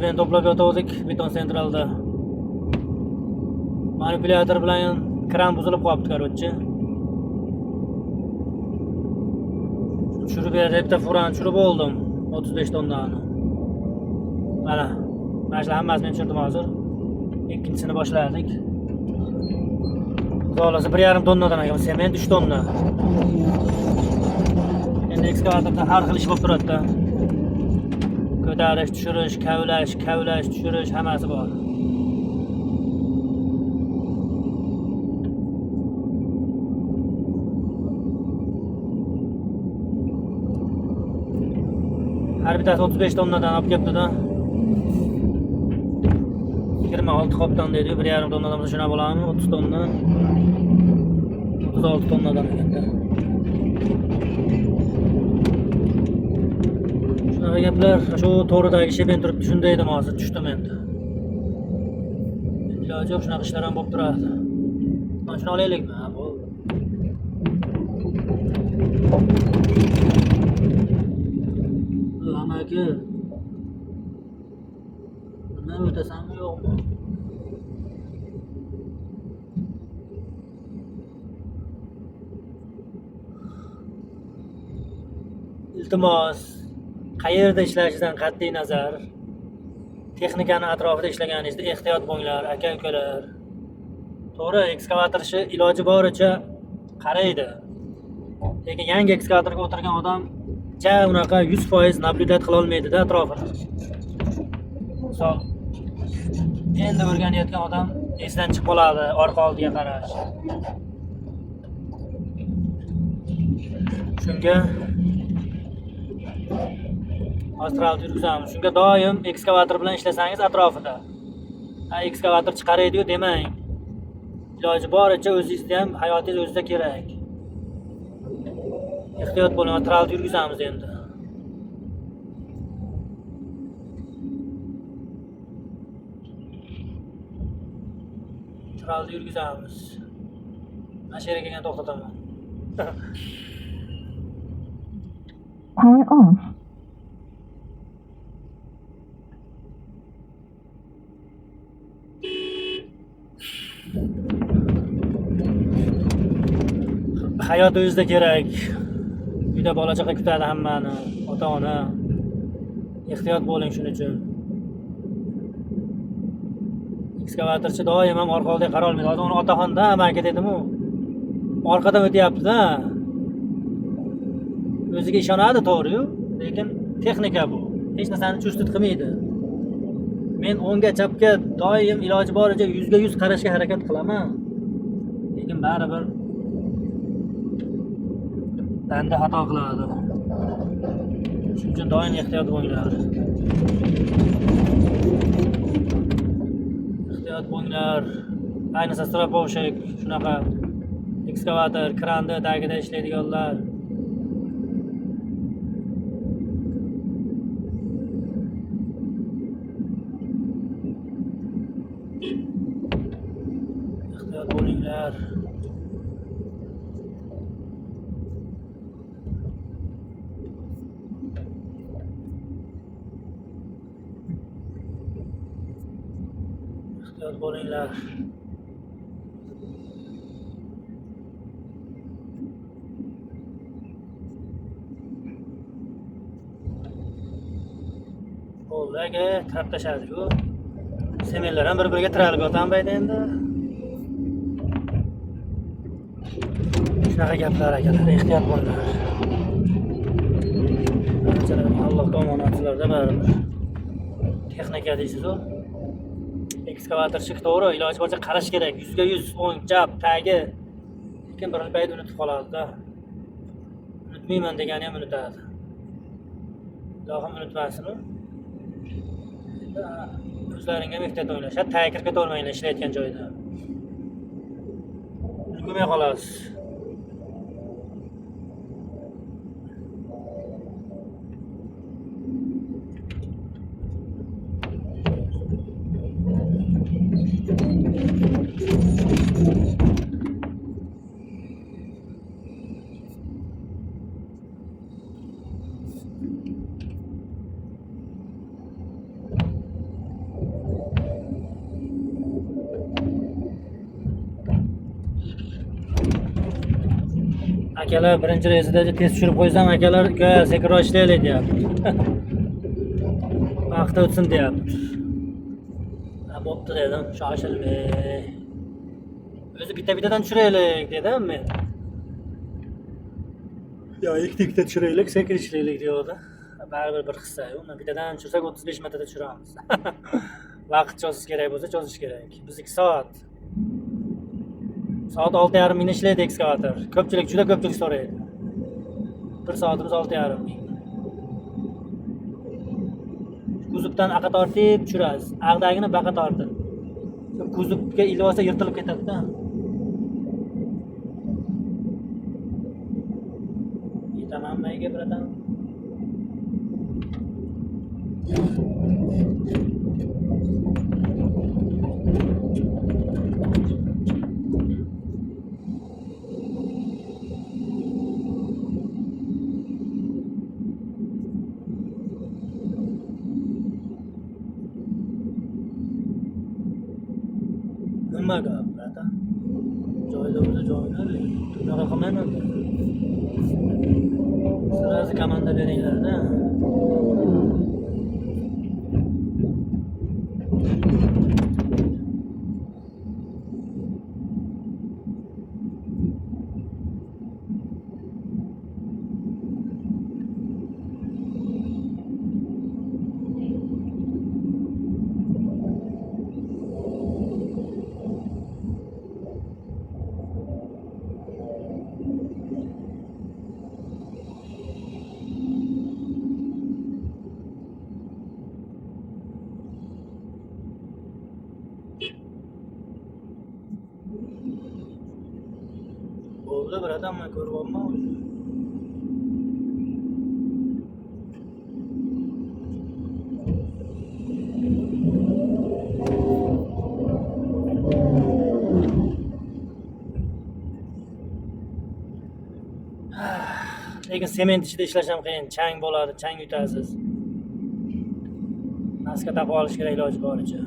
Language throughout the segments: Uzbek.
Ben to'plab yotgandik beton sentralda. Manipulyator bilan kran buzilib qolibdi, короче. Tushirib beribdi, furan tushirib oldim 35 tonnani. Mana shular hammasini tushirdim hozir. Ikkinchisini boshladik. Xolasi 1,5 tonnadan ekan, sement 3 tonna. Endi ekskavatorda har xil ish bo'lib turadi-da. Ko'tarish, tushirish, kavlash, tushirish hammasi bor. Har bittasi 35 tonnadan olib kelibdi-da. 26 qopdan deydi, 1,5 tonnadan bo'lsa shuna bo'lami, 30 tonna. 36 tonnadan ekan-da. Shunaqa gaplar, shu to'g'ridagi sheben turibdi, shunday edim hozir, tushdim endi. Iloji yo'q, shunaqa ishlar ham bo'lib turadi. Mana shuni olaylikmi? Ha, bo'ldi. Amaki. Nima o'tasanmi yo'qmi? Iltimos, qayerda ishlashingizdan qat'iy nazar, texnikani atrofida ishlaganingizda ehtiyot bo'linglar, aka-ukalar. To'g'ri, ekskavator ishi iloji boricha qaraydi. Lekin yangi ekskavatorga o'tirgan odam unaqa 100% nablidat qila olmaydi-da atrofini. Misol, endi o'rganayotgan odam esidan chiqib qoladi, orqa oldiga qarash. Shunga Astral yurgizamiz. Shunga doim ekskavator bilan ishlasangiz atrofida. Ekskavator chiqaraydi-yu demang. Iloji boricha o'zingizda ham hayotingiz o'zida kerak. Ehtiyot bo'ling, astral yurgizamiz endi. Astral yurgizamiz. Mana shu yerga kelgan to'xtataman. Power off. Hayot o'zida kerak. Uyda bola chaqa kutadi hammani, ota-ona. Ehtiyot bo'ling shuning uchun. Ekskavatorchi doim ham orqa oldiga qara olmaydi. Hozir uni otaxonda amaki dedim-u. Orqadan o'tyapti-da. O'ziga ishonadi, to'g'ri-yu, lekin texnika bu. Hech narsani chustit qilmaydi. Men o'ngga chapga doim iloji boricha 100% qarashga harakat qilaman. Lekin baribir banda xato qiladi. Shuning uchun doim ehtiyot bo'linglar. Ehtiyot bo'linglar. Ayniqsa strapovshik, shunaqa ekskavator, kranda tagida ishlaydiganlar. Ehtiyot bo'linglar. Ehtiyot bo'linglar. Bo'ldi, tirab tashladik-ku. Semenlar ham bir-biriga tiralib yotanmaydi endi. Shunaqa gaplar akalar, ehtiyot bo'linglar. Allohga omonatsizlarda baribir. Texnika deysiz-ku. Ekskavatorchi to'g'ri, iloji boricha qarash kerak. 100% o'ng, chap, tagi. Lekin bir payt unutib qoladi-da. Unutmayman degani ham unutadi. Ilohim unutmasin-u. O'zlaringga ehtiyot bo'linglar. Tagi kirib ketavermanglar ishlayotgan joyda. Ulgurmay qolasiz. Akalar birinchi reysida test tushirib qo'ysam, akalar uka sekinroq ishlaylik deyapti. Vaqt o'tsin deyapti. Bo'pti dedim, shoshilmay. O'zi bitta-bittadan tushiraylik dedim men. Yo, ikkita tushiraylik, sekin ishlaylik deyapti. Baribir bir hissa-yu, uni bittadan tushirsak 35 martada tushiramiz. Vaqt cho'zish kerak bo'lsa, cho'zish kerak. Biz 2 soat. Soat 6,5 ming ishlaydi ekskavator. Ko'pchilik, juda ko'pchilik so'raydi. 1 soatimiz 6,5 ming. Kuzovdan aqa tortib tushirasiz. Ag'dagini baqa tortib. Kuzovga ilib olsa yirtilib ketadi-da. Tamam, mayga biradan. Nima gap, biradan? Joyda bo'lsa joylar, bunaqa qilmayman. Sırası komanda beringlar-da. Bo'ldi, biradan men ko'ryapman. Lekin sement ichida ishlash ham qiyin, chang bo'ladi, chang yutasiz. Maska taqib olish kerak iloji boricha.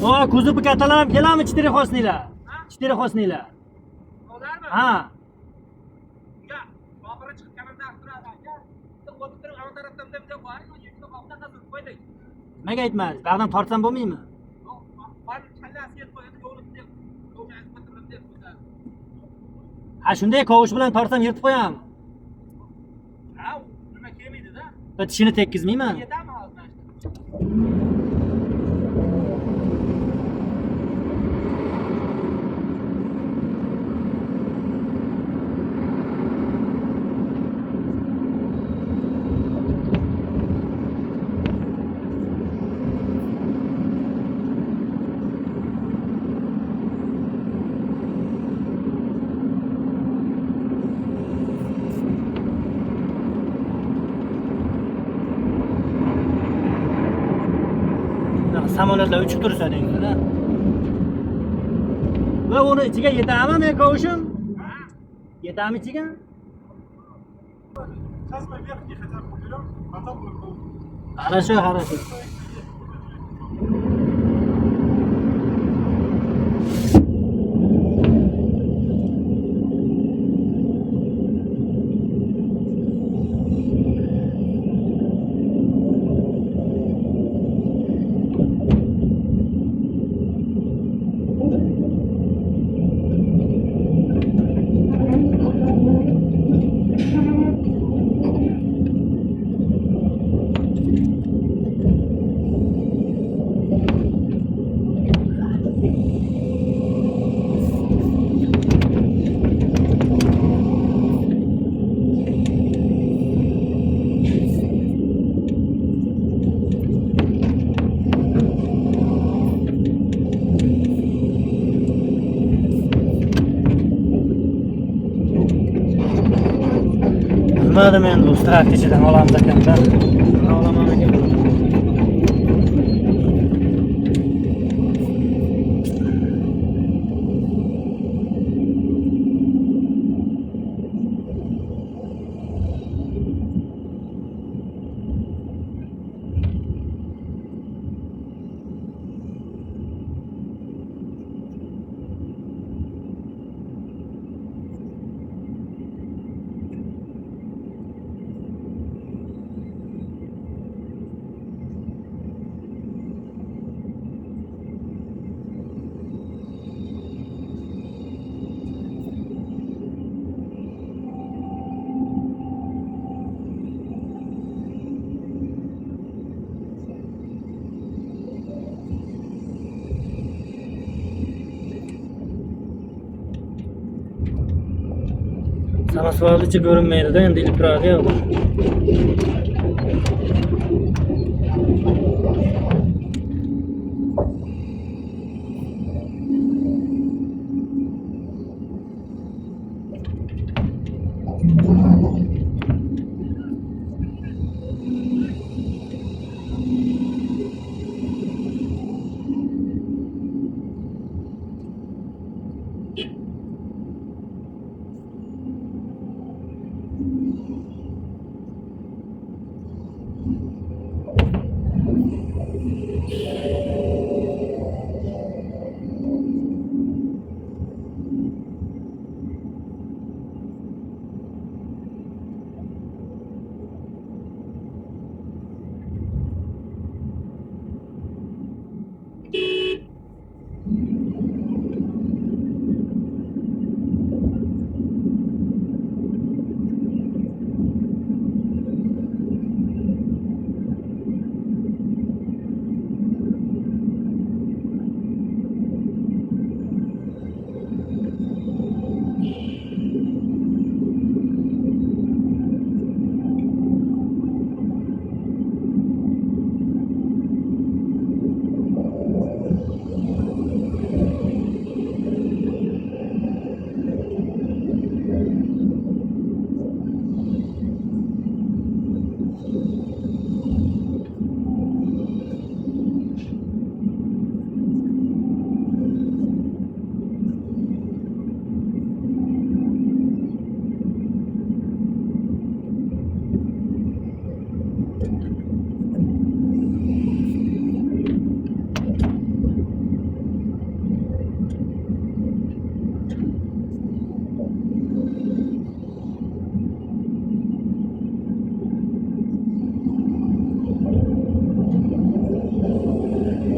O, kuzup kattalar keladimi 4 xosnilar? 4 xosnilar. Ularmi? Ha. Ya, oxiri chiqib kamida turadi aka. O'tib turib, ana tarafdan deb bor, yekta qopda qazib qo'ydik. Nimaga aytmadingiz? Bag'dan tortsam bo'lmaydimi? Yo'q, bari challasiga yetib qo'yadi, yo'lib deb. Yo'lga chiqib deb qo'yadi. Ha, shunday kovush bilan tortsam yirtib qo'yaman. Ha, nima kelmaydi-da. Tishini tekkizmayman. Yetami hozir? Samolyotlar uchib tursa dengizda. Va uni ichiga yetaman men kovushim. Yetami ichiga? Kasmay верхний хотя бы уберем, потом будем. Хорошо, хорошо. Bilmadim endi bu strakt ichidan olamiz ekanda. Olaman ekan. Samosvalni ichi ko'rinmaydi-da, endi ilib turadi-yu.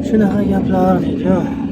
Shunaqa gaplar deydi-yu.